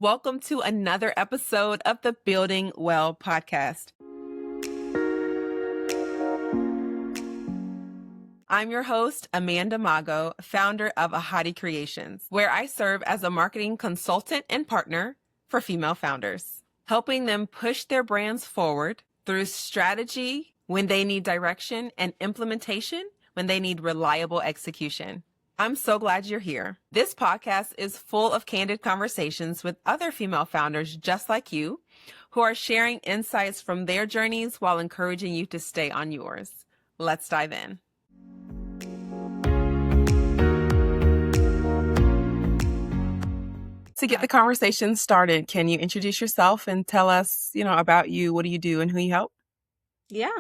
Welcome to another episode of the Building Well podcast. I'm your host, Amanda Mago, founder of Ahadi Creations, where I serve as a marketing consultant and partner for female founders, helping them push their brands forward through strategy when they need direction and implementation when they need reliable execution. I'm so glad you're here. This podcast is full of candid conversations with other female founders just like you who are sharing insights from their journeys while encouraging you to stay on yours. Let's dive in. To get the conversation started, can you introduce yourself and tell us, about you, what do you do, and who you help? Yeah.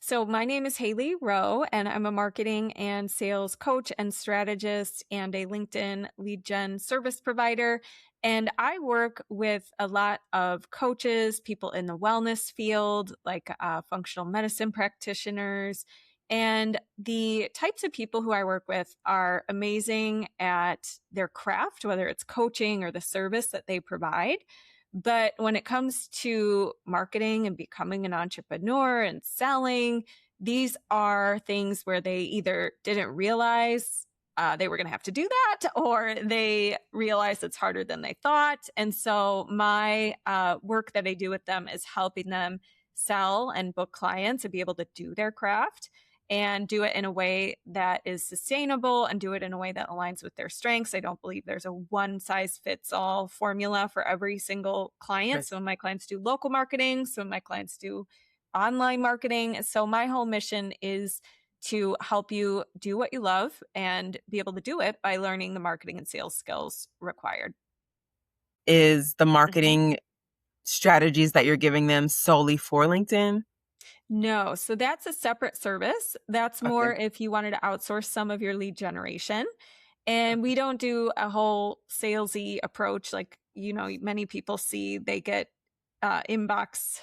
So my name is Hailey Rowe, and I'm a marketing and sales coach and strategist and a LinkedIn lead gen service provider. And I work with a lot of coaches, people in the wellness field, like functional medicine practitioners. And the types of people who I work with are amazing at their craft, whether it's coaching or the service that they provide. But when it comes to marketing and becoming an entrepreneur and selling, these are things where they either didn't realize they were going to have to do that, or they realized it's harder than they thought. And so my work that I do with them is helping them sell and book clients and be able to do their craft and do it in a way that is sustainable and do it in a way that aligns with their strengths. I don't believe there's a one size fits all formula for every single client. Right. Some of my clients do local marketing, some of my clients do online marketing. So my whole mission is to help you do what you love and be able to do it by learning the marketing and sales skills required. Is the marketing strategies that you're giving them solely for LinkedIn? No, so that's a separate service. That's more Okay. if you wanted to outsource some of your lead generation. And we don't do a whole salesy approach like, many people see. They get inboxed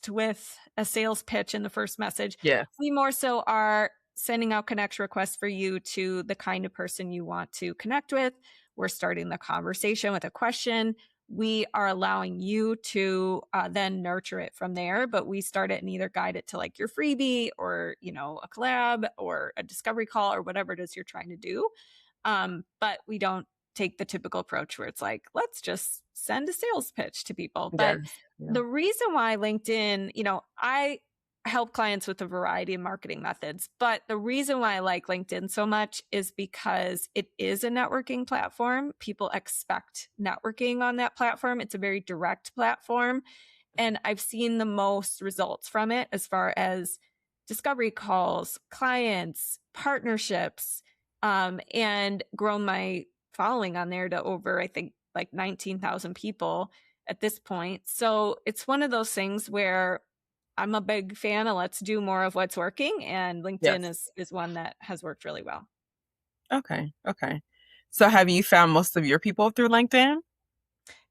with a sales pitch in the first message. Yeah. We more so are sending out connection requests for you to the kind of person you want to connect with. We're starting the conversation with a question. We are allowing you to then nurture it from there, but we start it and either guide it to like your freebie or, a collab or a discovery call or whatever it is you're trying to do. But we don't take the typical approach where it's like, let's just send a sales pitch to people. But Yes. Yeah. the reason why LinkedIn, I help clients with a variety of marketing methods, but the reason why I like LinkedIn so much is because it is a networking platform. People expect networking on that platform. It's a very direct platform. And I've seen the most results from it as far as discovery calls, clients, partnerships, and grown my following on there to over, I think, like 19,000 people at this point. So it's one of those things where I'm a big fan of let's do more of what's working. And LinkedIn Yes. is one that has worked really well. Okay. So have you found most of your people through LinkedIn?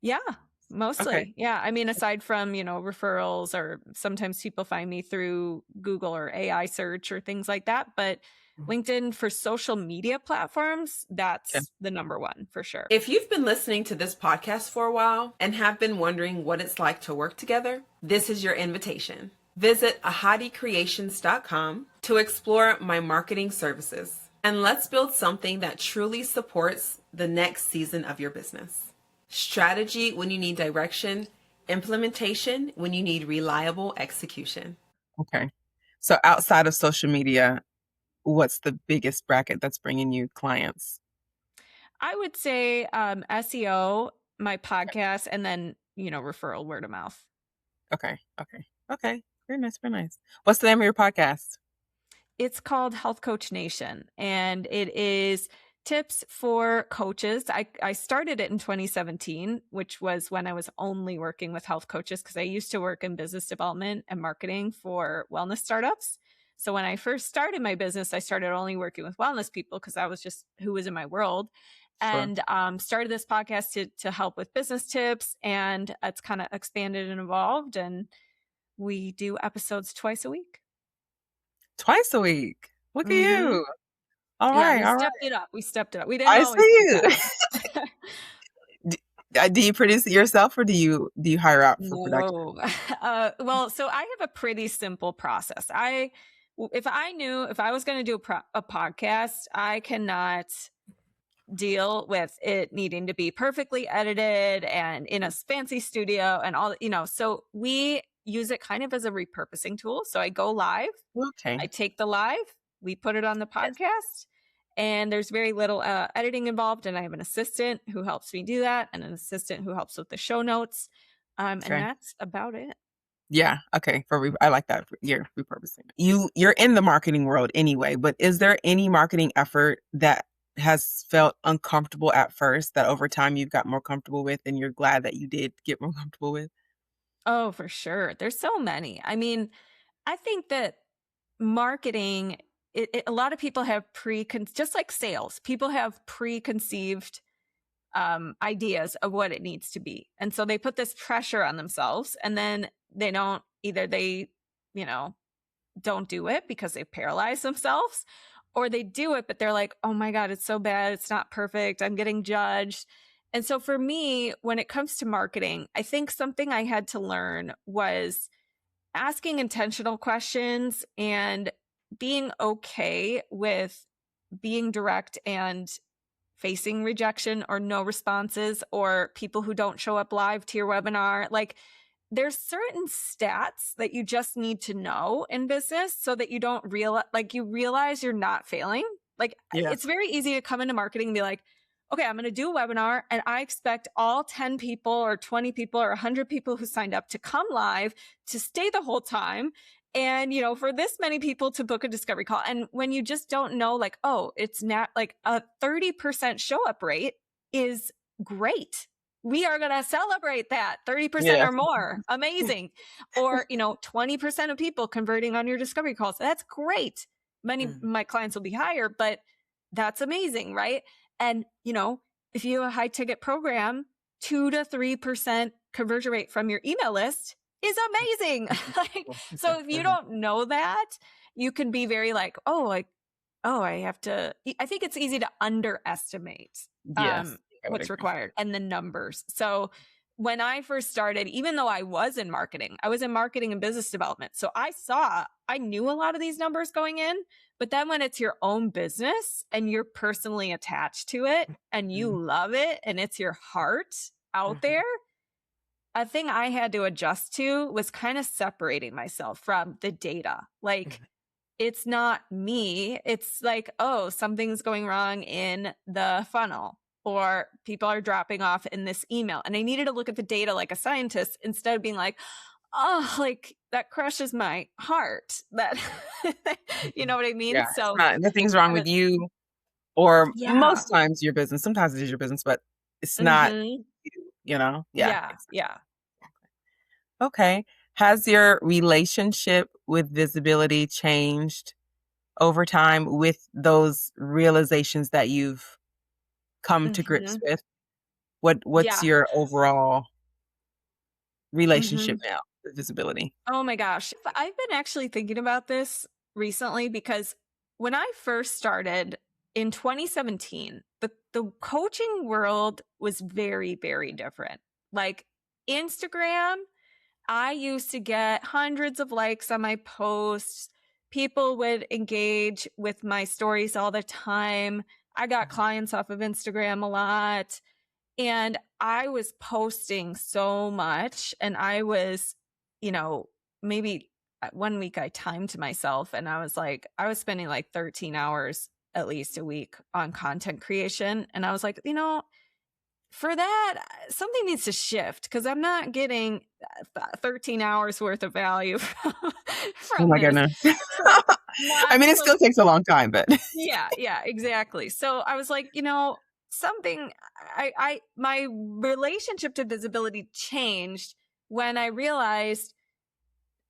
Yeah, Okay. mostly. Yeah. I mean, aside from, referrals, or sometimes people find me through Google or AI search or things like that. But LinkedIn for social media platforms, Okay. that's the number one for sure. If you've been listening to this podcast for a while and have been wondering what it's like to work together, this is your invitation. Visit ahadicreations.com to explore my marketing services. And let's build something that truly supports the next season of your business. Strategy when you need direction, implementation when you need reliable execution. Okay. So outside of social media, what's the biggest bracket that's bringing you clients? I would say SEO, my podcast, and then, referral, word of mouth. Okay. Very nice. What's the name of your podcast? It's called Health Coach Nation, and it is tips for coaches. I started it in 2017, which was when I was only working with health coaches because I used to work in business development and marketing for wellness startups. So when I first started my business, I started only working with wellness people because that was just who was in my world. Sure. And started this podcast to help with business tips, and it's kind of expanded and evolved, and we do episodes twice a week. Twice a week. Look at you. All Yeah, right. we stepped it up. We didn't I always see do you. that. Do you produce it yourself or do you hire out for production? No. Well, so I have a pretty simple process. If I was going to do a podcast, I cannot deal with it needing to be perfectly edited and in a fancy studio and all, so we use it kind of as a repurposing tool. So I go live, Okay. I take the live, we put it on the Yes. podcast, and there's very little editing involved. And I have an assistant who helps me do that and an assistant who helps with the show notes. And Okay. that's about it. Yeah. Okay. I like that. You're repurposing. You're in the marketing world anyway, but is there any marketing effort that has felt uncomfortable at first that over time you've got more comfortable with and you're glad that you did get more comfortable with? Oh, for sure. There's so many. I mean, I think that marketing, a lot of people have just like sales, people have preconceived ideas of what it needs to be. And so they put this pressure on themselves and then they don't do it because they paralyze themselves, or they do it, but they're like, oh my God, it's so bad. It's not perfect. I'm getting judged. And so for me, when it comes to marketing, I think something I had to learn was asking intentional questions and being okay with being direct and facing rejection or no responses or people who don't show up live to your webinar. Like, there's certain stats that you just need to know in business so that you don't realize you're not failing. Like, Yeah. it's very easy to come into marketing and be like, okay, I'm going to do a webinar and I expect all 10 people or 20 people or 100 people who signed up to come live to stay the whole time. And, for this many people to book a discovery call. And when you just don't know, like, oh, it's not like a 30% show up rate is great. We are going to celebrate that 30% or more. Amazing. Or, 20% of people converting on your discovery calls. That's great. Many of my clients will be higher, but that's amazing, right? And, if you have a high ticket program, 2 to 3% conversion rate from your email list is amazing. So if you don't know that, you can be very like, I think it's easy to underestimate Yes. what's required and the numbers. So when I first started, even though I was in marketing and business development. So I knew a lot of these numbers going in, but then when it's your own business and you're personally attached to it and you love it and it's your heart out there, a thing I had to adjust to was kind of separating myself from the data. Like, it's not me. It's like, oh, something's going wrong in the funnel or people are dropping off in this email. And I needed to look at the data like a scientist instead of being like, oh, like that crushes my heart. That, you know what I mean? Yeah. So Nothing's wrong with you or yeah. most times your business. Sometimes it is your business, but it's not Mm-hmm. you. Yeah. Yeah. Yeah. Okay. Has your relationship with visibility changed over time with those realizations that you've come to grips Mm-hmm. with? What's Yeah. your overall relationship Mm-hmm. now with visibility? Oh my gosh. I've been actually thinking about this recently because when I first started in 2017, the coaching world was very, very different. Like, Instagram, I used to get hundreds of likes on my posts. People would engage with my stories all the time. I got clients off of Instagram a lot. And I was posting so much, and I was, maybe one week I timed myself and I was spending like 13 hours at least a week on content creation. And I was like, for that, something needs to shift because I'm not getting 13 hours worth of value Oh from my this. goodness. So I mean, it still takes a long time, but yeah, exactly. So I was like, something my relationship to visibility changed when I realized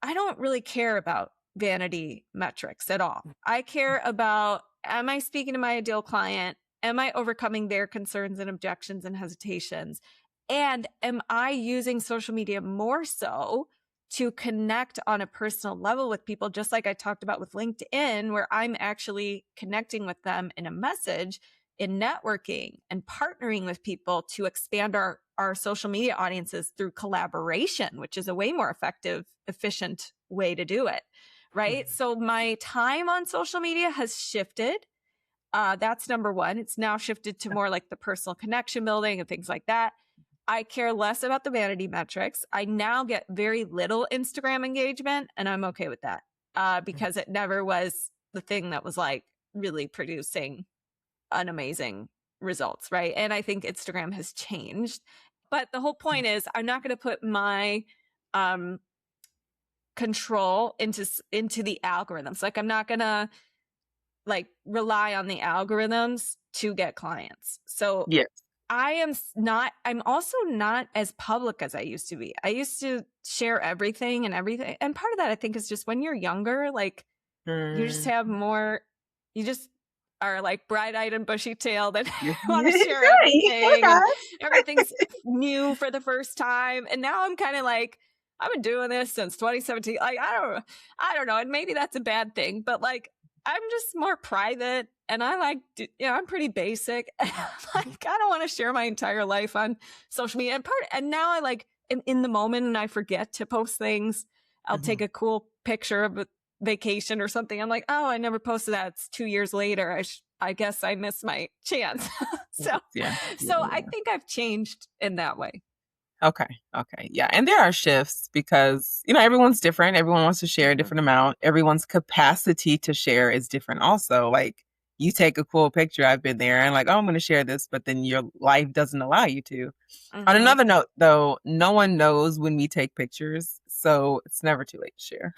I don't really care about vanity metrics at all. I care about, am I speaking to my ideal client? Am I overcoming their concerns and objections and hesitations? And am I using social media more so to connect on a personal level with people, just like I talked about with LinkedIn, where I'm actually connecting with them in a message in networking and partnering with people to expand our social media audiences through collaboration, which is a way more effective, efficient way to do it. Right. So my time on social media has shifted. That's number one. It's now shifted to more like the personal connection building and things like that. I care less about the vanity metrics. I now get very little Instagram engagement, and I'm okay with that because it never was the thing that was like really producing an amazing results, right? And I think Instagram has changed. But the whole point is I'm not going to put my control into the algorithms. Like I'm not going to like rely on the algorithms to get clients. So Yes. I'm also not as public as I used to be. I used to share everything. And part of that I think is just when you're younger, like you just have more, you just are like bright-eyed and bushy-tailed and want to share everything. And everything's new for the first time. And now I'm kind of like, I've been doing this since 2017. Like, I don't know. And maybe that's a bad thing, but like, I'm just more private and I like, I'm pretty basic. Like, I don't want to share my entire life on social media. And now I like am in the moment and I forget to post things. I'll take a cool picture of a vacation or something. I'm like, oh, I never posted that. It's 2 years later. I guess I missed my chance. So I think I've changed in that way. Okay. Yeah. And there are shifts because, everyone's different. Everyone wants to share a different amount. Everyone's capacity to share is different also. Like you take a cool picture, I've been there and like, oh, I'm going to share this, but then your life doesn't allow you to. On another note, though, no one knows when we take pictures. So it's never too late to share.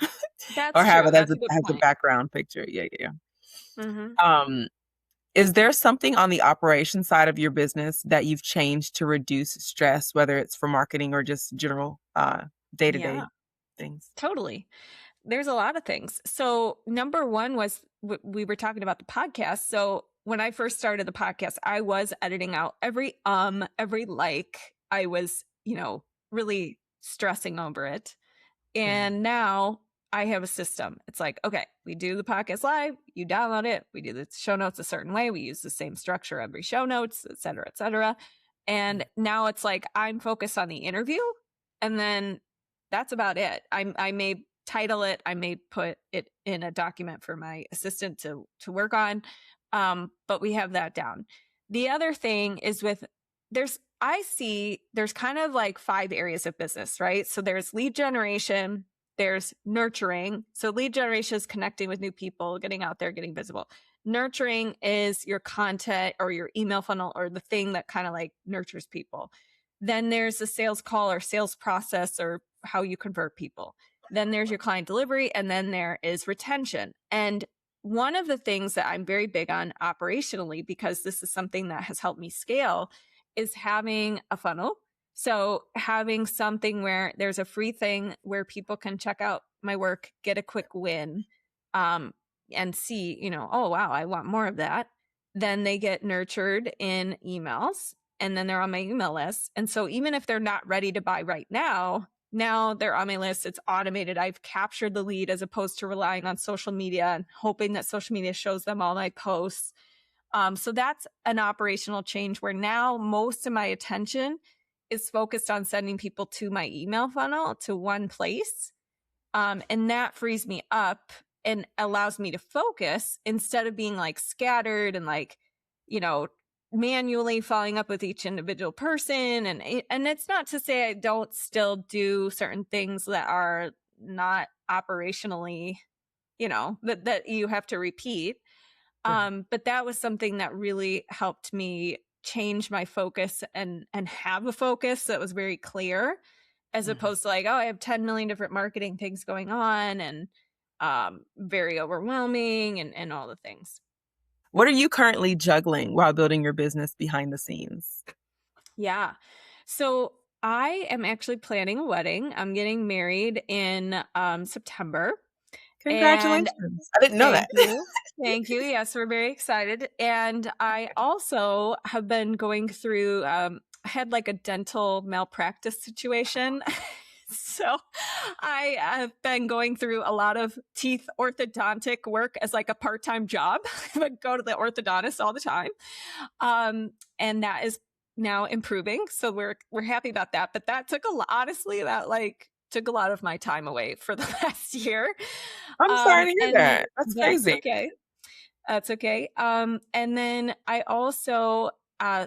That's or have true. it as a background picture. Yeah. Is there something on the operation side of your business that you've changed to reduce stress, whether it's for marketing or just general day-to-day things? Totally. There's a lot of things. So number one was we were talking about the podcast. So when I first started the podcast, I was editing out every like. I was, really stressing over it. And now I have a system. It's like, okay, we do the podcast live, you download it, we do the show notes a certain way, we use the same structure every show notes, et cetera, et cetera. And now it's like I'm focused on the interview, and then that's about it. I may title it, I may put it in a document for my assistant to work on, but we have that down. The other thing is there's kind of like 5 areas of business, right? So there's lead generation, there's nurturing. So lead generation is connecting with new people, getting out there, getting visible. Nurturing is your content or your email funnel or the thing that kind of like nurtures people. Then there's the sales call or sales process or how you convert people. Then there's your client delivery, and then there is retention. And one of the things that I'm very big on operationally, because this is something that has helped me scale, is having a funnel. So having something where there's a free thing where people can check out my work, get a quick win, and see, oh, wow, I want more of that. Then they get nurtured in emails, and then they're on my email list. And so even if they're not ready to buy right now they're on my list. It's automated. I've captured the lead as opposed to relying on social media and hoping that social media shows them all my posts. So that's an operational change where now most of my attention is focused on sending people to my email funnel to one place. And that frees me up and allows me to focus instead of being like scattered and like, manually following up with each individual person. And it's not to say I don't still do certain things that are not operationally, that you have to repeat. But that was something that really helped me change my focus and have a focus that was very clear, as opposed to like, oh, I have 10 million different marketing things going on and very overwhelming and all the things. What are you currently juggling while building your business behind the scenes? Yeah. So I am actually planning a wedding. I'm getting married in September. Congratulations. I didn't know that. Thank you. Yes, we're very excited. And I also have been going through, I had like a dental malpractice situation. So I have been going through a lot of teeth orthodontic work as like a part-time job. I go to the orthodontist all the time. And that is now improving. So we're happy about that. But that took a lot, honestly, that like took a lot of my time away for the last year. I'm sorry to hear And that. That's that's crazy. okay. That's okay. And then I also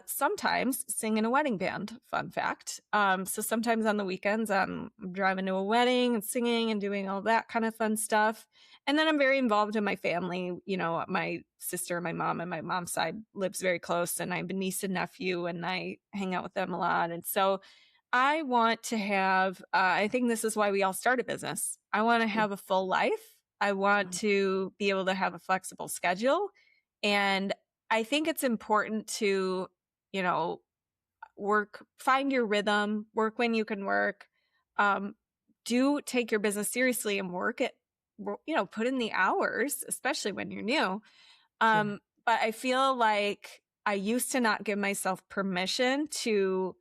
sometimes sing in a wedding band. Fun fact. So sometimes on the weekends, I'm driving to a wedding and singing and doing all that kind of fun stuff. And then I'm very involved in my family. You know, my sister, my mom, and my mom's side lives very close, and I have a niece and nephew, and I hang out with them a lot. And so I want to have. I think this is why we all start a business. I want to have a full life. I want to be able to have a flexible schedule. And I think it's important to, you know, find your rhythm, work when you can work. Do take your business seriously and work it, you know, put in the hours, especially when you're new. Yeah. But I feel like I used to not give myself permission to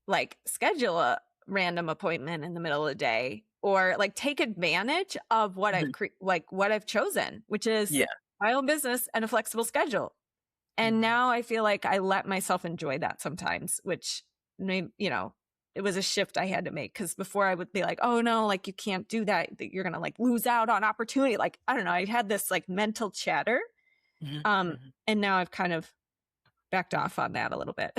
like schedule a random appointment in the middle of the day or like take advantage of what Mhm. what I've chosen, which is Yeah. my own business and a flexible schedule. And Mhm. now I feel like I let myself enjoy that sometimes, which you know, it was a shift I had to make because before I would be like, oh no, like you can't do that, that you're gonna like lose out on opportunity. Like, I don't know, I had this like mental chatter. Mhm. Mhm. And now I've kind of backed off on that a little bit.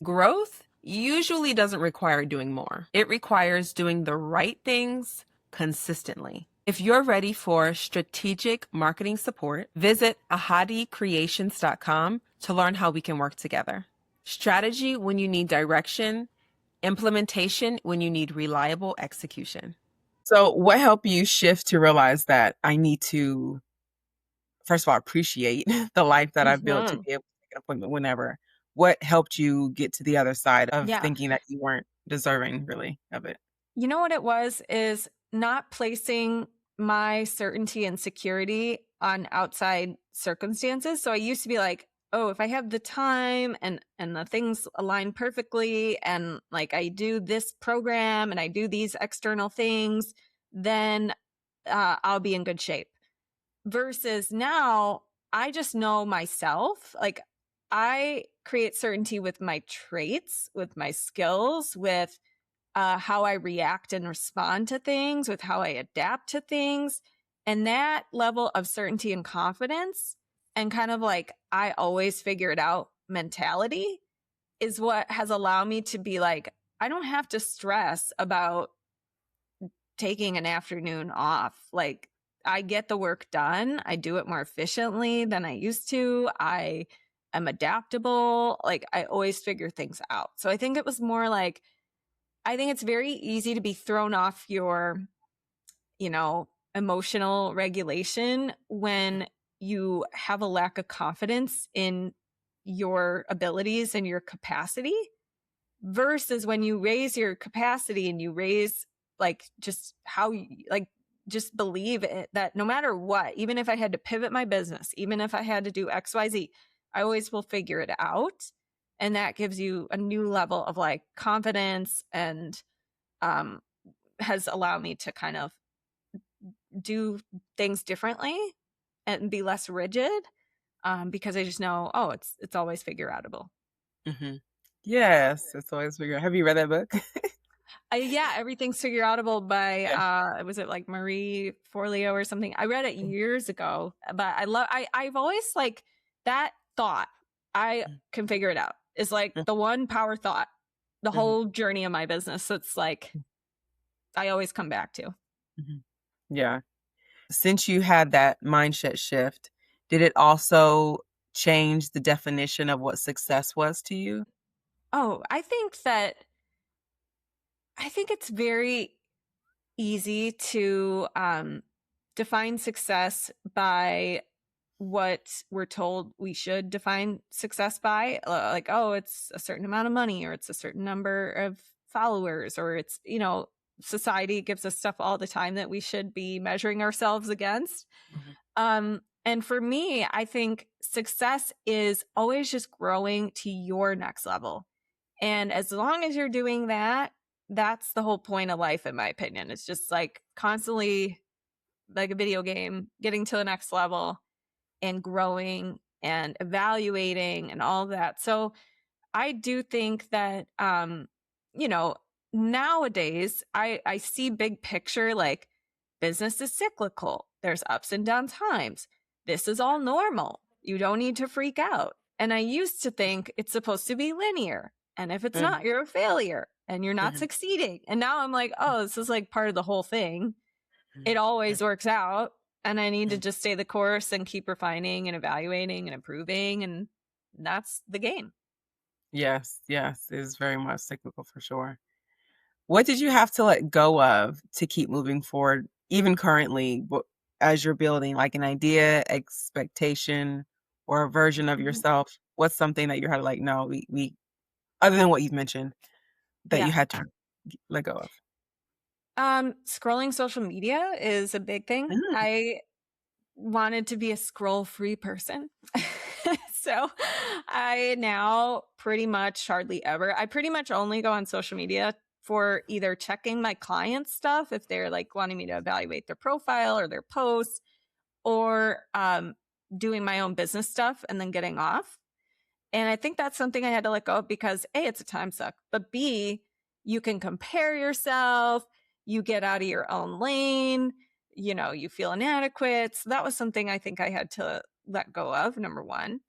Growth usually doesn't require doing more. It requires doing the right things consistently. If you're ready for strategic marketing support, visit ahadicreations.com to learn how we can work together. Strategy when you need direction, implementation when you need reliable execution. So, what helped you shift to realize that I need to, first of all, appreciate the life that I've built to Mhm. be able to make an appointment whenever? What helped you get to the other side of Yeah. thinking that you weren't deserving really of it? You know what it was is not placing my certainty and security on outside circumstances. So I used to be like, oh, if I have the time and the things align perfectly and like I do this program and I do these external things, then I'll be in good shape. Versus now, I just know myself. Like I create certainty with my traits, with my skills, with how I react and respond to things, with how I adapt to things. And that level of certainty and confidence and kind of like, I always figure it out mentality is what has allowed me to be like, I don't have to stress about taking an afternoon off. Like, I get the work done. I do it more efficiently than I used to. I am adaptable. Like, I always figure things out. So I think it was more like, I think it's very easy to be thrown off your, you know, emotional regulation when you have a lack of confidence in your abilities and your capacity versus when you raise your capacity and you raise like just how you like just believe it, that no matter what, even if I had to pivot my business, even if I had to do XYZ, I always will figure it out. And that gives you a new level of like confidence and um, has allowed me to kind of do things differently and be less rigid because I just know, oh, it's always figure outable. Hmm. Yes, it's always figure. Have you read that book? Yeah, everything's figure outable by Yeah. was it like Marie Forleo or something? I read it years ago, but I've always like that thought. I can figure it out. Is like the one power thought the Mhm. whole journey of my business. It's like I always come back to. Mhm. Yeah. Since you had that mindset shift, did it also change the definition of what success was to you? Oh, I think it's very easy to define success by what we're told we should define success by. Like, oh, it's a certain amount of money, or it's a certain number of followers, or it's, you know, society gives us stuff all the time that we should be measuring ourselves against. Mhm. And for me, I think success is always just growing to your next level. And as long as you're doing that, that's the whole point of life, in my opinion. It's just like constantly like a video game, getting to the next level and growing and evaluating and all that. So I do think that, you know, nowadays I see big picture, like business is cyclical. There's ups and down times. This is all normal. You don't need to freak out. And I used to think it's supposed to be linear. And if it's not, you're a failure and you're not succeeding. And now I'm like, oh, this is like part of the whole thing. It always works out. And I need to just stay the course and keep refining and evaluating and improving. And that's the game. Yes, yes, it is very much cyclical for sure. What did you have to let go of to keep moving forward, even currently, as you're building like an idea, expectation, or a version of yourself? What's something that you had to like, no, we other than what you've mentioned, that you had to let go of? Scrolling social media is a big thing. Mm, I wanted to be a scroll-free person. So I now pretty much hardly ever, I pretty much only go on social media for either checking my clients' stuff if they're like wanting me to evaluate their profile or their posts, or doing my own business stuff and then getting off. And I think that's something I had to let go of because A, it's a time suck, but B, you can compare yourself, you get out of your own lane, you know, you feel inadequate. So that was something I think I had to let go of, number one.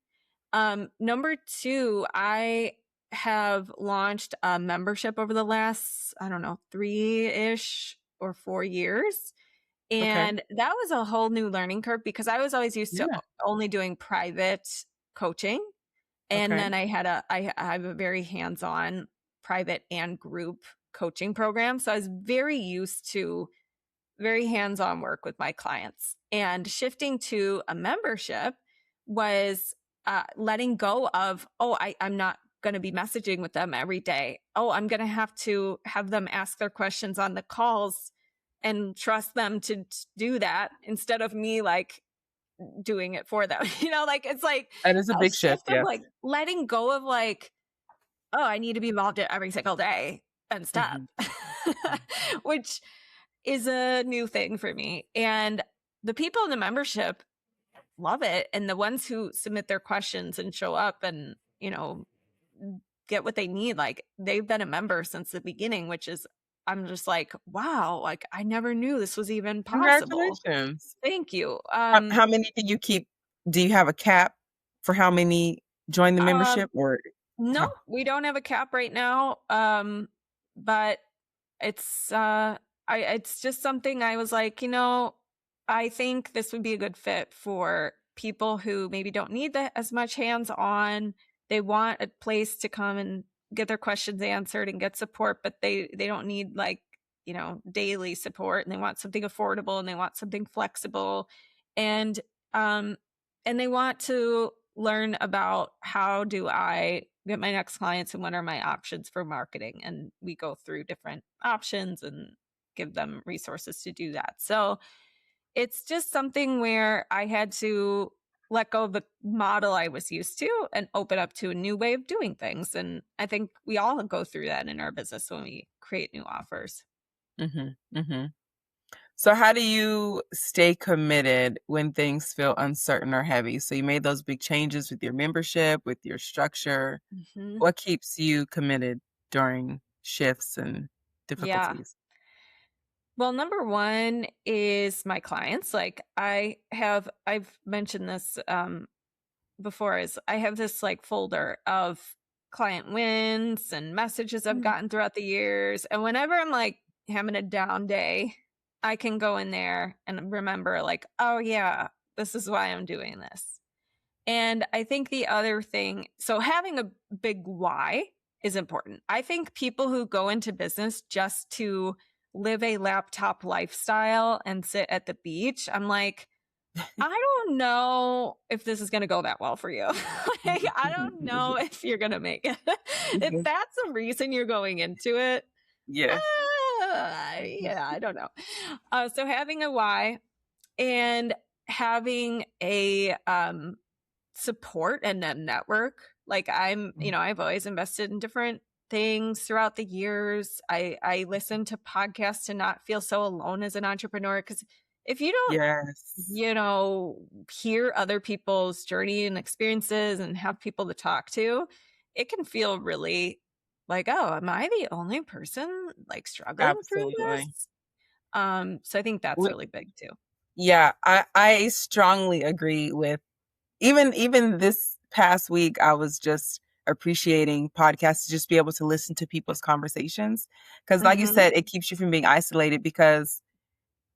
Number two, I have launched a membership over the last, I don't know, 3-ish or 4 years. okay. And that was a whole new learning curve because I was always used to Yeah. only doing private coaching. And Okay. then I have a very hands-on private and group coaching program. So I was very used to very hands-on work with my clients. And shifting to a membership was letting go of, I'm not going to be messaging with them every day. Oh, I'm going to have them ask their questions on the calls and trust them to do that instead of me like doing it for them. You know, like it's like That is a a big shift, shift of yes. like letting go of like, oh, I need to be involved in every single day and stop, Mhm. which is a new thing for me. And the people in the membership love it. And the ones who submit their questions and show up and, you know, get what they need, like they've been a member since the beginning, which is, I'm just like, wow, like I never knew this was even possible. Congratulations. Thank you. How many do you keep? Do you have a cap for how many join the Um, membership or no, how? we don't have a cap right now. But it's it's just something I was like, you know, I think this would be a good fit for people who maybe don't need as much hands on. They want a place to come and get their questions answered and get support, but they don't need like, you know, daily support, and they want something affordable and they want something flexible, and um and they want to learn about how do I get my next clients and what are my options for marketing. And we go through different options and give them resources to do that. So it's just something where I had to let go of the model I was used to and open up to a new way of doing things. And I think we all go through that in our business when we create new offers. Mhm, mhm. So how do you stay committed when things feel uncertain or heavy? So you made those big changes with your membership, with your structure. Mm-hmm. What keeps you committed during shifts and Yeah. difficulties? Well, number one is my clients. Like I've mentioned this before, is I have this like folder of client wins and messages I've Mm. gotten throughout the years. And whenever I'm like having a down day, I can go in there and remember like, oh yeah, this is why I'm doing this. And I think the other thing, so having a big why is important. I think people who go into business just to live a laptop lifestyle and sit at the beach, I'm like, I don't know if this is going to go that well for you. Like, I don't know if you're going to make it. If that's the reason you're going into it, Yes. yeah, I don't know. So having a why and having a support and a network. Like I'm, you know, I've always invested in different things throughout the years. I listen to podcasts to not feel so alone as an entrepreneur, because if you don't, Yes. hear other people's journey and experiences and have people to talk to, it can feel really like, oh, am I the only person like struggling through Absolutely. this? So I think that's Wh- really big too. Yeah, I strongly agree with even this past week, I was just appreciating podcasts to just be able to listen to people's conversations. Because like you Mm-hmm. said, it keeps you from being isolated. Because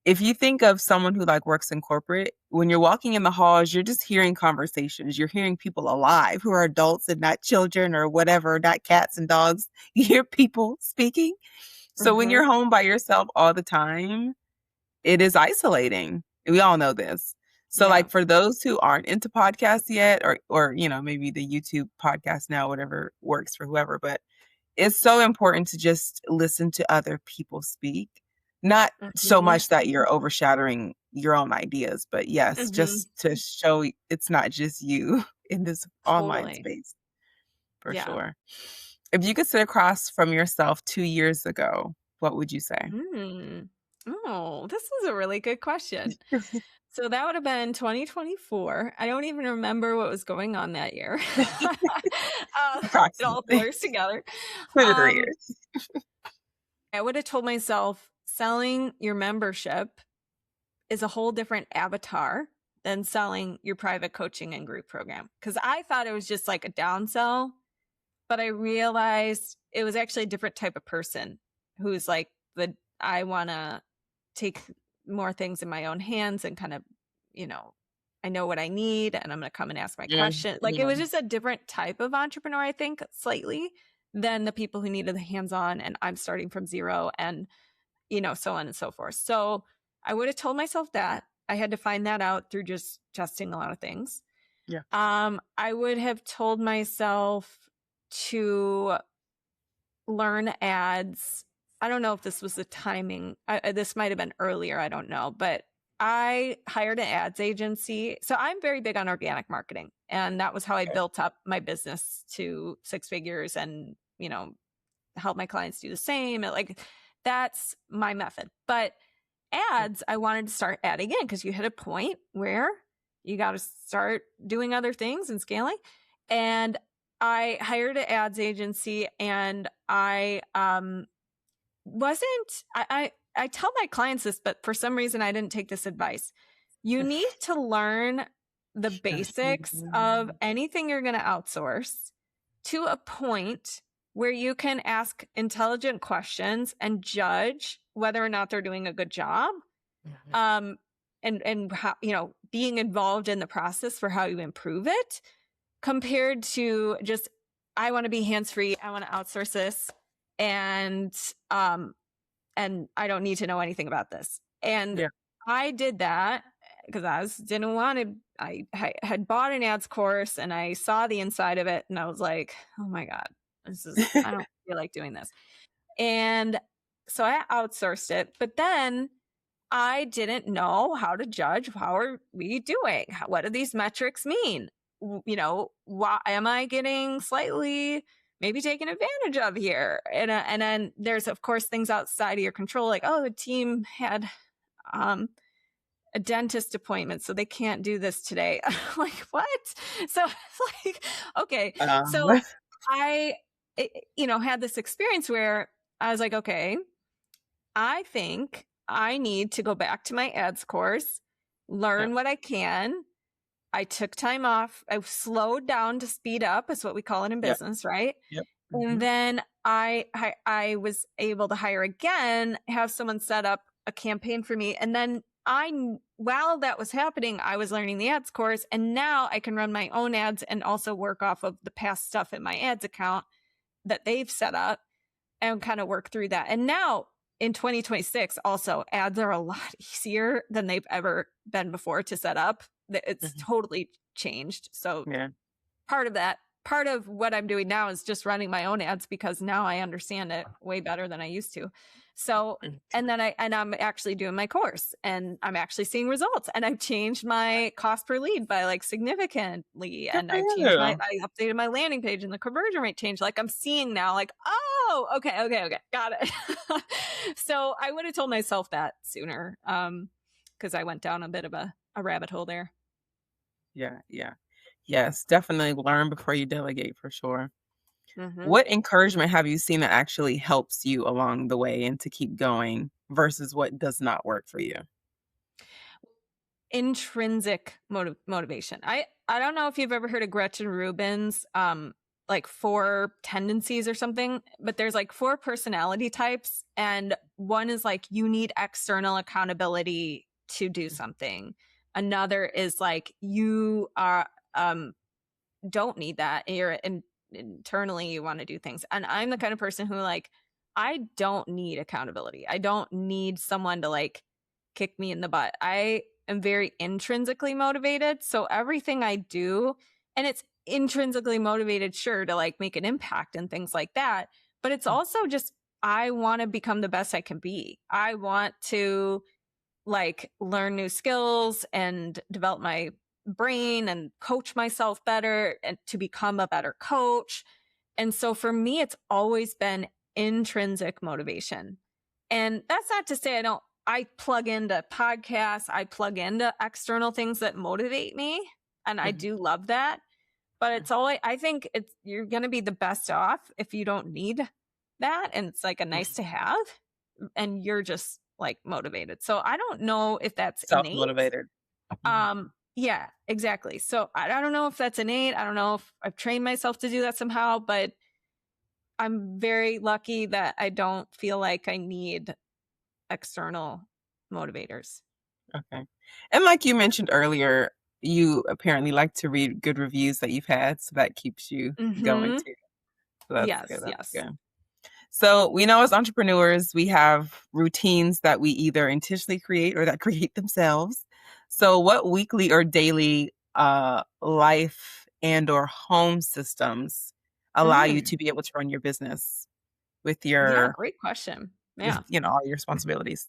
if you think of someone who like works in corporate, when you're walking in the halls, you're just hearing conversations. You're hearing people alive who are adults and not children or whatever, not cats and dogs. You hear people speaking. So when Mm-hmm. you're home by yourself all the time, it is isolating. We all know this. So Yeah. like for those who aren't into podcasts yet, or maybe the YouTube podcast now, whatever works for whoever, but it's so important to just listen to other people speak. Not so Mm-hmm. much that you're overshadowing your own ideas, but yes, Mm-hmm. just to show it's not just you in this online Totally. space, for Yeah. sure. If you could sit across from yourself 2 years ago, what would you say? Mm. Oh, this is a really good question. So that would have been 2024. I don't even remember what was going on that year. It all Approximately. blurs together. 2 to 3 Um, years. I would have told myself selling your membership is a whole different avatar than selling your private coaching and group program. Because I thought it was just like a downsell, but I realized it was actually a different type of person who's like, I want to take more things in my own hands and kind of, I know what I need and I'm going to come and ask my question. Like it was Mhm. just a different type of entrepreneur, I think, slightly than the people who needed the hands-on, and I'm starting from zero and, so on and so forth. So I would have told myself that. I had to find that out through just testing a lot of things. Yeah. I would have told myself to learn ads. I don't know if this was the timing. This might have been earlier. I don't know. But I hired an ads agency. So I'm very big on organic marketing. And that was how I Okay. built up my business to 6 figures and, help my clients do the same. Like that's my method. But ads, I wanted to start adding in because you hit a point where you got to start doing other things and scaling. And I hired an ads agency, and I wasn't, I tell my clients this, but for some reason I didn't take this advice. You need to learn the basics of anything you're going to outsource to a point where you can ask intelligent questions and judge whether or not they're doing a good job. And how, being involved in the process for how you improve it, compared to just, I want to be hands-free, I want to outsource this, and I don't need to know anything about this. And Yeah. I did that because didn't want to. I had bought an ads course and I saw the inside of it and I was like, oh my God, I don't feel like doing this. And so I outsourced it, but then I didn't know how to judge. How are we doing? What do these metrics mean? Why am I getting slightly maybe taken advantage of here? And then there's of course things outside of your control, like, oh, the team had a dentist appointment, so they can't do this today. Like, what? So it's like, okay. So I, had this experience where I was like, okay, I think I need to go back to my ads course, learn what I can. I took time off. I slowed down to speed up, is what we call it in Yep. business, right? Yep. And then I was able to hire again, have someone set up a campaign for me. And then while that was happening, I was learning the ads course. And now I can run my own ads and also work off of the past stuff in my ads account that they've set up and kind of work through that. And now in 2026, also ads are a lot easier than they've ever been before to set up. It's totally changed. So Yeah. part of that part of what I'm doing now is just running my own ads because now I understand it way better than I used to. So, and then I'm actually doing my course and I'm actually seeing results, and I've changed my cost per lead by like significantly. Good And for I you. updated my landing page and the conversion rate changed. Like I'm seeing now like, oh, okay. Got it. So I would have told myself that sooner. Cause I went down a bit of a rabbit hole there. Yeah. Yes, definitely learn before you delegate for sure. Mm-hmm. What encouragement have you seen that actually helps you along the way and to keep going versus what does not work for you? Intrinsic motivation. I don't know if you've ever heard of Gretchen Rubin's like 4 tendencies or something, but there's like 4 personality types, and one is like you need external accountability to do something. Another is like you are don't need that. Internally you want to do things. And I'm the kind of person who like I don't need accountability. I don't need someone to like kick me in the butt. I am very intrinsically motivated. So everything I do, and it's intrinsically motivated, sure, to like make an impact and things like that. But it's also just, I want to become the best I can be. I want to like learn new skills and develop my brain and coach myself better and to become a better coach. And so for me, it's always been intrinsic motivation. And that's not to say I plug into podcasts, I plug into external things that motivate me. And I do love that. But it's always, I think you're going to be the best off if you don't need that. And it's like a nice to have. And you're just like motivated. So I don't know if that's innate. Self-motivated. Yeah, exactly. So I don't know if that's innate. I don't know if I've trained myself to do that somehow, but I'm very lucky that I don't feel like I need external motivators. Okay. And like you mentioned earlier, you apparently like to read good reviews that you've had, so that keeps you going too. So that's Yes, good. That's yes. good. So we know as entrepreneurs, we have routines that we either intentionally create or that create themselves. So what weekly or daily life and or home systems allow you to be able to run your business with Yeah, your, great question. with, Yeah. all your responsibilities?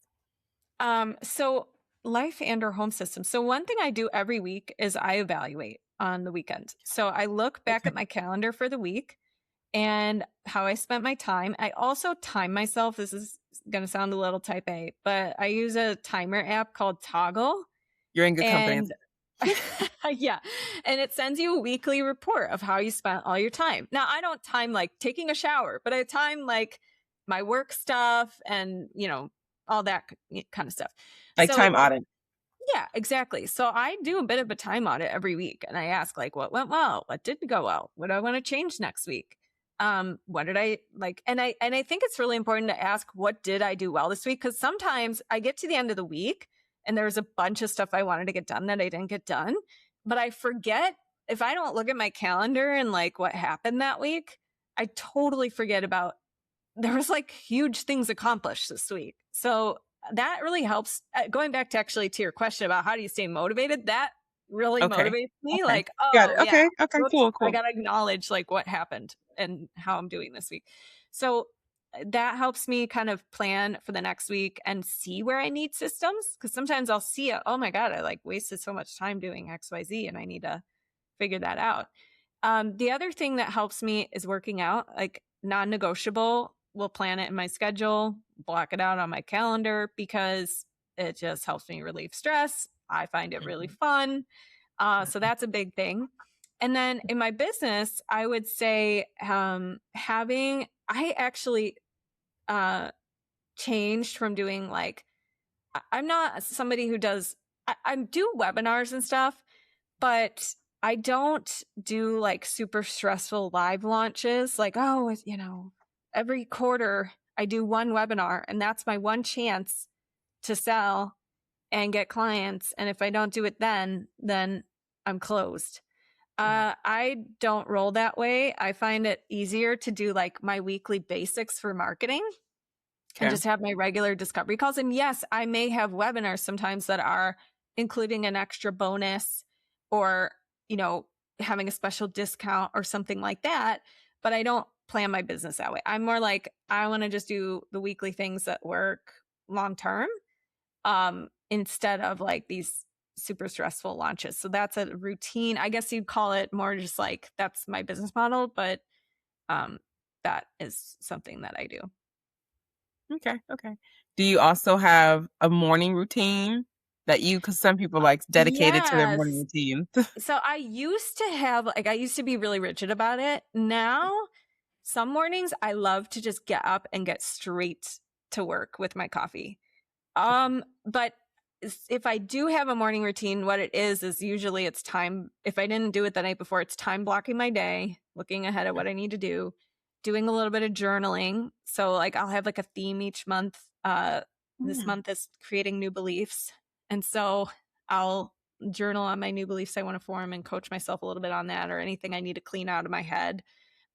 So life and or home system. So one thing I do every week is I evaluate on the weekend. So I look back at my calendar for the week and how I spent my time. I also time myself. This is going to sound a little type A, but I use a timer app called Toggle. You're in good company. And yeah. And it sends you a weekly report of how you spent all your time. Now, I don't time like taking a shower, but I time like my work stuff and, all that kind of stuff. Like So, time audit. yeah, exactly. So I do a bit of a time audit every week and I ask like, what went well? What didn't go well? What do I want to change next week? What did I like? And I think it's really important to ask, what did I do well this week? Because sometimes I get to the end of the week and there's a bunch of stuff I wanted to get done that I didn't get done, but I forget. If I don't look at my calendar and like what happened that week, I totally forget about there was like huge things accomplished this week. So that really helps. Going back to actually to your question about how do you stay motivated, that really motivates me. Okay. Like, Got it. oh yeah, Okay. whoops, Cool. I got to acknowledge like what happened and how I'm doing this week. So that helps me kind of plan for the next week and see where I need systems. Cause sometimes I'll see, oh my God, I like wasted so much time doing XYZ and I need to figure that out. The other thing that helps me is working out, like non-negotiable. We'll plan it in my schedule, block it out on my calendar because it just helps me relieve stress. I find it really fun. So that's a big thing. And then in my business, I would say I actually changed from doing like, I'm not somebody who does, I do webinars and stuff, but I don't do like super stressful live launches. Like, oh, every quarter I do one webinar and that's my one chance to sell and get clients. And if I don't do it then I'm closed. I don't roll that way. I find it easier to do like my weekly basics for marketing and just have my regular discovery calls. And yes, I may have webinars sometimes that are including an extra bonus or, having a special discount or something like that, but I don't plan my business that way. I'm more like, I want to just do the weekly things that work long term, instead of like these super stressful launches. So that's a routine. I guess you'd call it more just like that's my business model, but um, that is something that I do. Okay. Okay. Do you also have a morning routine that because some people like dedicated to their morning Yes. routine? So I used to have like I used to be really rigid about it. Now, some mornings I love to just get up and get straight to work with my coffee. But if I do have a morning routine, what it is usually it's time. If I didn't do it the night before, it's time blocking my day, looking ahead at what I need to do, doing a little bit of journaling. So like I'll have like a theme each month. This month is creating new beliefs. And so I'll journal on my new beliefs I want to form and coach myself a little bit on that, or anything I need to clean out of my head.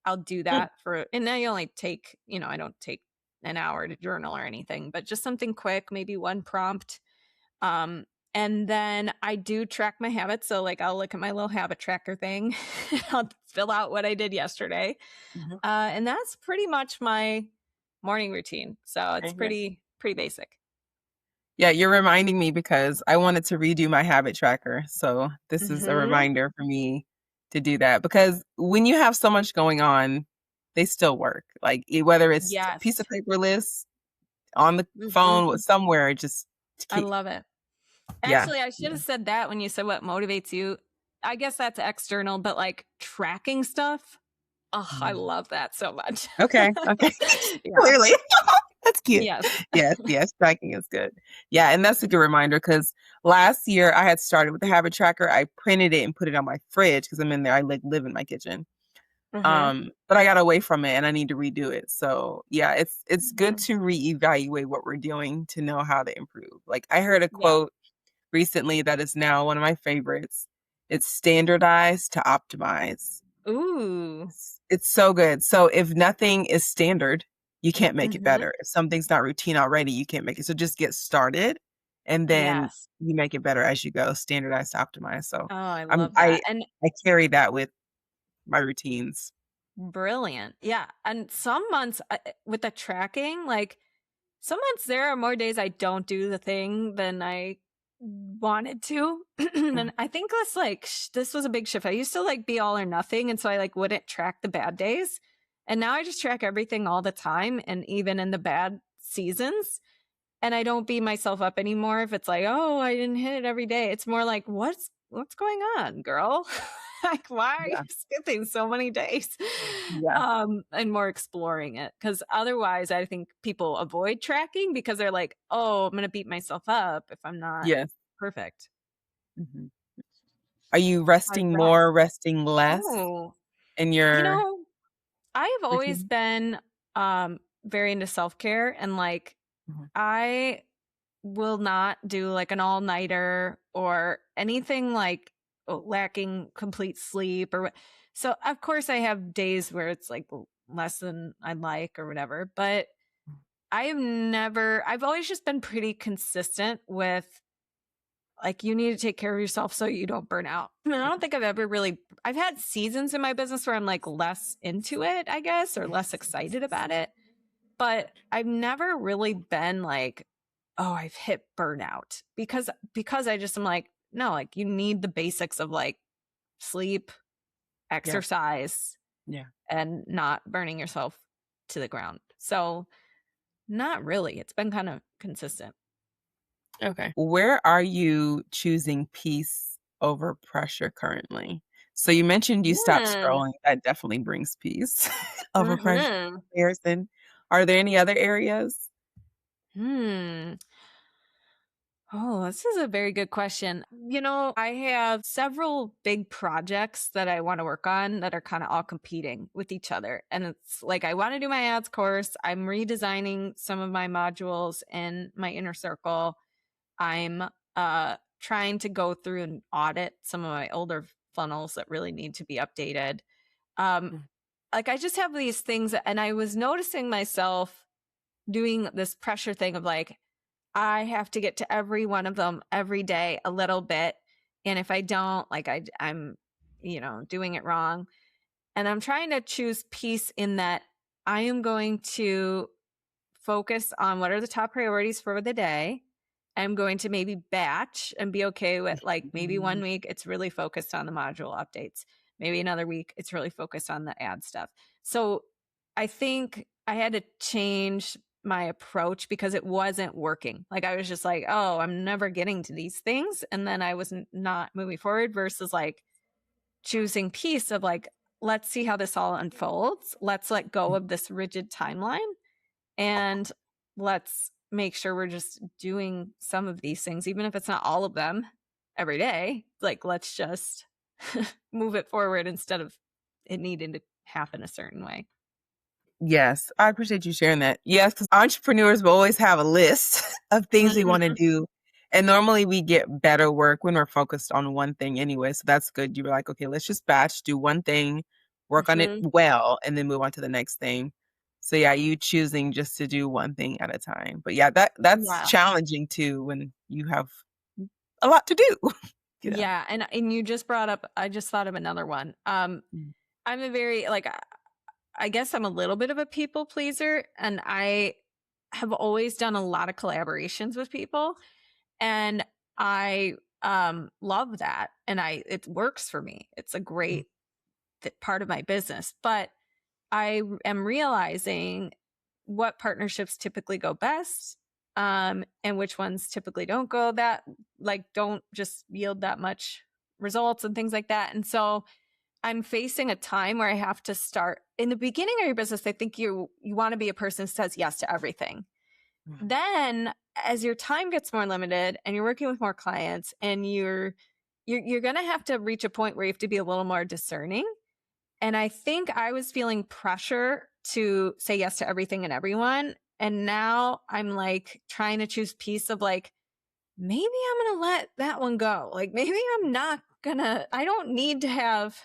I'll do that and then you only take, I don't take an hour to journal or anything, but just something quick, maybe one prompt. And then I do track my habits. So like I'll look at my little habit tracker thing. I'll fill out what I did yesterday. And that's pretty much my morning routine. So it's pretty basic. Yeah, you're reminding me because I wanted to redo my habit tracker. So this is a reminder for me to do that, because when you have so much going on, they still work. Like whether it's a piece of paper list on the phone somewhere, just I love it. Actually, I should have said that when you said what motivates you. I guess that's external, but like tracking stuff. Oh, I love that so much. Okay. Clearly. That's cute. Yes. Yes. Tracking is good. Yeah. And that's a good reminder, because last year I had started with the habit tracker. I printed it and put it on my fridge because I'm in there. I live in my kitchen. But I got away from it and I need to redo it. So yeah, it's good to reevaluate what we're doing to know how to improve. Like I heard a quote recently that is now one of my favorites. It's standardized to optimize. Ooh. It's so good. So if nothing is standard, you can't make it better. If something's not routine already, you can't make it. So just get started and then you make it better as you go. Standardize to optimize. So I love that. And I carry that with my routines. Brilliant. Yeah. And some months with the tracking, like some months there are more days I don't do the thing than I wanted to. And I think this was a big shift. I used to like be all or nothing. And so I like wouldn't track the bad days. And now I just track everything all the time. And even in the bad seasons, and I don't beat myself up anymore if it's like, oh, I didn't hit it every day. It's more like, what's going on, girl? Like, why are you skipping so many days? And more exploring it. Because otherwise, I think people avoid tracking because they're like, oh, I'm going to beat myself up if I'm not perfect. Are you resting more, resting less in your I have always been very into self-care, and like I will not do like an all-nighter or anything like lacking complete sleep so of course I have days where it's like less than I'd like or whatever, but I've always just been pretty consistent with like, you need to take care of yourself so you don't burn out. I don't think I've had seasons in my business where I'm like less into it, I guess, or less excited about it. But I've never really been like, oh, I've hit burnout because I just am like, no, like you need the basics of like sleep, exercise, and not burning yourself to the ground. So not really. It's been kind of consistent. Okay. Where are you choosing peace over pressure currently? So you mentioned you stopped scrolling. That definitely brings peace over pressure comparison. Are there any other areas? Oh, this is a very good question. I have several big projects that I want to work on that are kind of all competing with each other. And it's like, I want to do my ads course. I'm redesigning some of my modules in my inner circle. I'm trying to go through and audit some of my older funnels that really need to be updated. Like I just have these things, and I was noticing myself doing this pressure thing of like, I have to get to every one of them every day a little bit. And if I don't, like I'm doing it wrong. And I'm trying to choose peace in that I am going to focus on what are the top priorities for the day. I'm going to maybe batch and be okay with like maybe one week it's really focused on the module updates. Maybe another week it's really focused on the ad stuff. So I think I had to change my approach because it wasn't working. Like I was just like, oh, I'm never getting to these things. And then I was not moving forward versus like choosing peace of like, let's see how this all unfolds. Let's let go of this rigid timeline and let's make sure we're just doing some of these things, even if it's not all of them every day. Like, let's just move it forward instead of it needing to happen a certain way. Yes, I appreciate you sharing that. Yes, because entrepreneurs will always have a list of things we want to do. And normally we get better work when we're focused on one thing anyway. So that's good. You were like, okay, let's just batch, do one thing, work on it well, and then move on to the next thing. So yeah, you choosing just to do one thing at a time. But yeah, that's challenging too when you have a lot to do. Yeah. And you just brought up, I just thought of another one. I'm a very I guess I'm a little bit of a people pleaser, and I have always done a lot of collaborations with people, and I love that, and it works for me. It's a great part of my business, but I am realizing what partnerships typically go best, and which ones typically don't go don't just yield that much results and things like that. And so I'm facing a time where I have to start in the beginning of your business. I think you want to be a person who says yes to everything. Then as your time gets more limited and you're working with more clients and you're going to have to reach a point where you have to be a little more discerning. And I think I was feeling pressure to say yes to everything and everyone. And now I'm like trying to choose peace of like, maybe I'm going to let that one go. Like maybe I don't need to have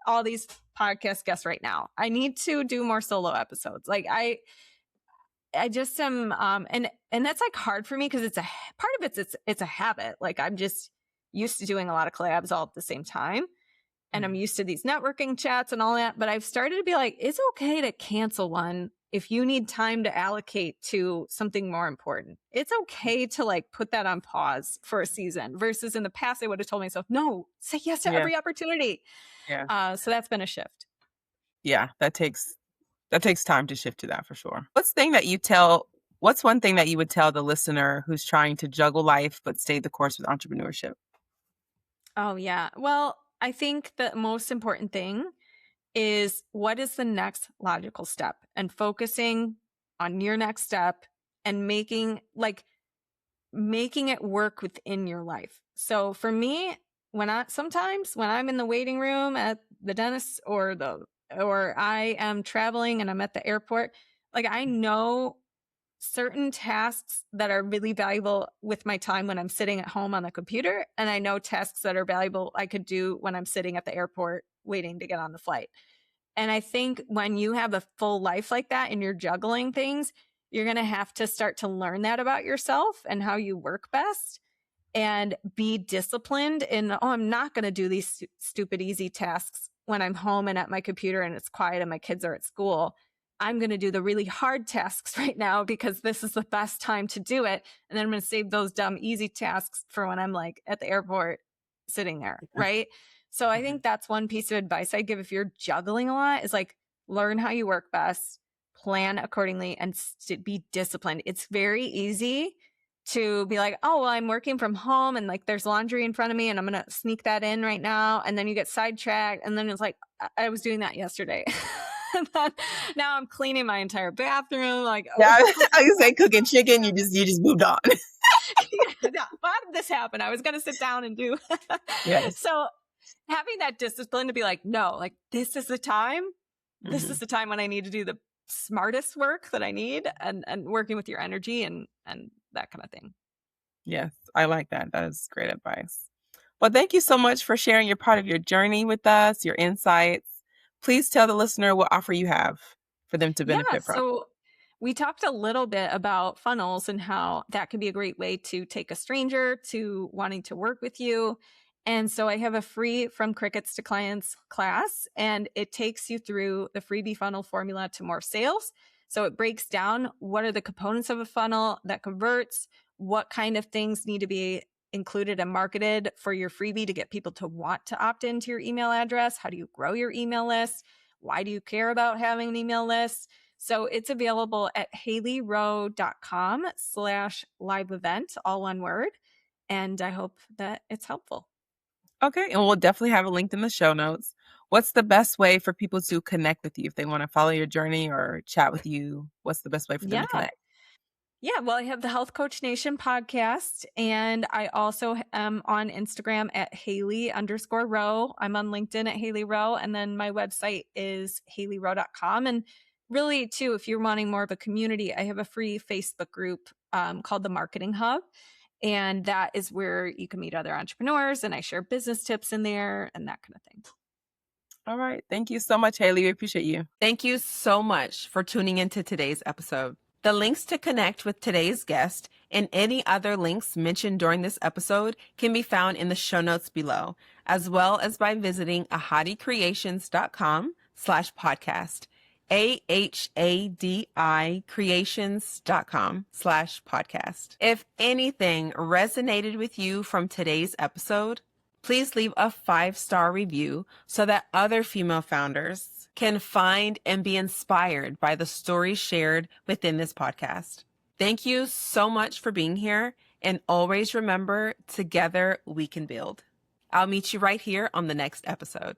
all these podcast guests right now. I need to do more solo episodes. Like I just am, and that's like hard for me because it's a part of it's a habit. Like I'm just used to doing a lot of collabs all at the same time. And I'm used to these networking chats and all that, but I've started to be like, it's okay to cancel one if you need time to allocate to something more important. It's okay to like put that on pause for a season versus in the past, I would have told myself, no, say yes to every opportunity. Yeah. So that's been a shift. Yeah, that takes time to shift to that for sure. What's one thing that you would tell the listener who's trying to juggle life but stay the course with entrepreneurship? Oh, yeah. Well, I think the most important thing is what is the next logical step and focusing on your next step and making it work within your life. So for me, sometimes when I'm in the waiting room at the dentist or I am traveling and I'm at the airport, like I know certain tasks that are really valuable with my time when I'm sitting at home on the computer. And I know tasks that are valuable I could do when I'm sitting at the airport waiting to get on the flight. And I think when you have a full life like that and you're juggling things, you're going to have to start to learn that about yourself and how you work best and be disciplined in, I'm not going to do these stupid, easy tasks when I'm home and at my computer and it's quiet and my kids are at school. I'm going to do the really hard tasks right now because this is the best time to do it. And then I'm going to save those dumb, easy tasks for when I'm like at the airport sitting there. Right. So I think that's one piece of advice I give if you're juggling a lot is like, learn how you work best, plan accordingly, and be disciplined. It's very easy to be like, oh, well, I'm working from home and like there's laundry in front of me and I'm going to sneak that in right now. And then you get sidetracked. And then it's like, I was doing that yesterday. And then now I'm cleaning my entire bathroom. Like, yeah, I was say cooking chicken. You just moved on. Yeah, why did this happen? I was going to sit down and do. Yes. So having that discipline to be like, no, like this is the time. This is the time when I need to do the smartest work that I need and working with your energy and that kind of thing. Yes, I like that. That is great advice. Well, thank you so much for sharing your part of your journey with us, your insights. Please tell the listener what offer you have for them to benefit from. So we talked a little bit about funnels and how that can be a great way to take a stranger to wanting to work with you. And so I have a free From Crickets to Clients class, and it takes you through the freebie funnel formula to more sales. So it breaks down what are the components of a funnel that converts, what kind of things need to be included and marketed for your freebie to get people to want to opt into your email address. How do you grow your email list? Why do you care about having an email list? So it's available at haileyrowe.com/live event, all one word. And I hope that it's helpful. Okay, and we'll definitely have a link in the show notes. What's the best way for people to connect with you if they want to follow your journey or chat with you? What's the best way for them to connect? Yeah, well, I have the Health Coach Nation podcast, and I also am on Instagram at Hailey_Rowe. I'm on LinkedIn at Hailey Rowe, and then my website is haileyrowe.com. And really, too, if you're wanting more of a community, I have a free Facebook group called the Marketing Hub. And that is where you can meet other entrepreneurs, and I share business tips in there and that kind of thing. All right. Thank you so much, Hailey. We appreciate you. Thank you so much for tuning into today's episode. The links to connect with today's guest and any other links mentioned during this episode can be found in the show notes below, as well as by visiting ahadicreations.com/podcast. ahadicreations.com/podcast. If anything resonated with you from today's episode, please leave a 5-star review so that other female founders can find and be inspired by the stories shared within this podcast. Thank you so much for being here, and always remember, together we can build. I'll meet you right here on the next episode.